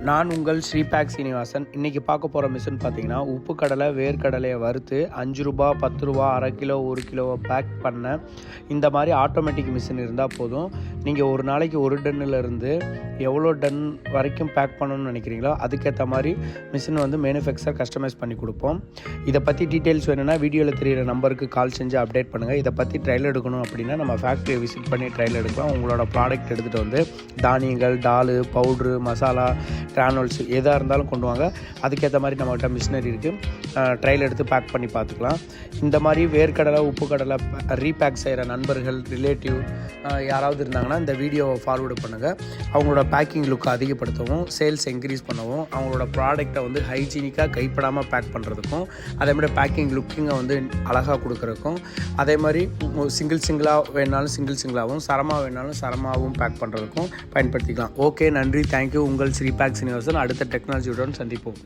நான் உங்கள் ஸ்ரீபேக் சீனிவாசன். இன்றைக்கி பார்க்க போகிற மிஷின் பார்த்தீங்கன்னா, உப்பு கடலை வேர்க்கடலையை வறுத்து 5 ரூபா 10 ரூபா அரை கிலோ 1 கிலோவை பேக் பண்ண இந்த மாதிரி ஆட்டோமேட்டிக் மிஷின் இருந்தால் போதும். நீங்கள் ஒரு நாளைக்கு 1 டன்னிலிருந்து எவ்வளோ டன் வரைக்கும் பேக் பண்ணணும்னு நினைக்கிறீங்களோ அதுக்கேற்ற மாதிரி மிஷின் வந்து மேனுஃபேக்சர் கஸ்டமைஸ் பண்ணி கொடுப்போம். இதை பற்றி டீட்டெயில்ஸ் வேணும்னா வீடியோவில் தெரியிற நம்பருக்கு கால் செஞ்சு அப்டேட் பண்ணுங்கள். இதை பற்றி ட்ரையல் எடுக்கணும் அப்படின்னா நம்ம ஃபேக்ட்ரியை விசிட் பண்ணி ட்ரையல் எடுக்கலாம். உங்களோட ப்ராடக்ட் எடுத்துகிட்டு வந்து தானியங்கள், டாலு, பவுட்ரு, மசாலா, கிரானுவல்ஸ் எதாக இருந்தாலும் கொண்டு வாங்க. அதுக்கேற்ற மாதிரி நம்மகிட்ட மிஷினரி இருக்குது. ட்ரையல் எடுத்து பேக் பண்ணி பார்த்துக்கலாம். இந்த மாதிரி வேர்க்கடலை உப்பு கடலை ரீபேக் செய்கிற நண்பர்கள், ரிலேட்டிவ் யாராவது இருந்தாங்கன்னா இந்த வீடியோவை ஃபார்வேர்டு பண்ணுங்கள். அவங்களோட பேக்கிங் லுக்கை அதிகப்படுத்தவும், சேல்ஸ் இன்க்ரீஸ் பண்ணவும், அவங்களோட ப்ராடக்டை வந்து ஹைஜீனிக்காக கைப்படாமல் பேக் பண்ணுறதுக்கும், அதே மாதிரி பேக்கிங் லுக்கிங்கை வந்து அழகாக கொடுக்குறதுக்கும், அதே மாதிரி சிங்கிளாக வேணாலும் சிங்கிளாகவும், சரமாக வேணாலும் சரமாகவும் பேக் பண்ணுறதுக்கும் பயன்படுத்திக்கலாம். ஓகே, நன்றி, தேங்க்யூ. உங்கள் ஸ்ரீபேக் சீனிவாசன். அடுத்த டெக்னாலஜியுடன் சந்திப்போம்.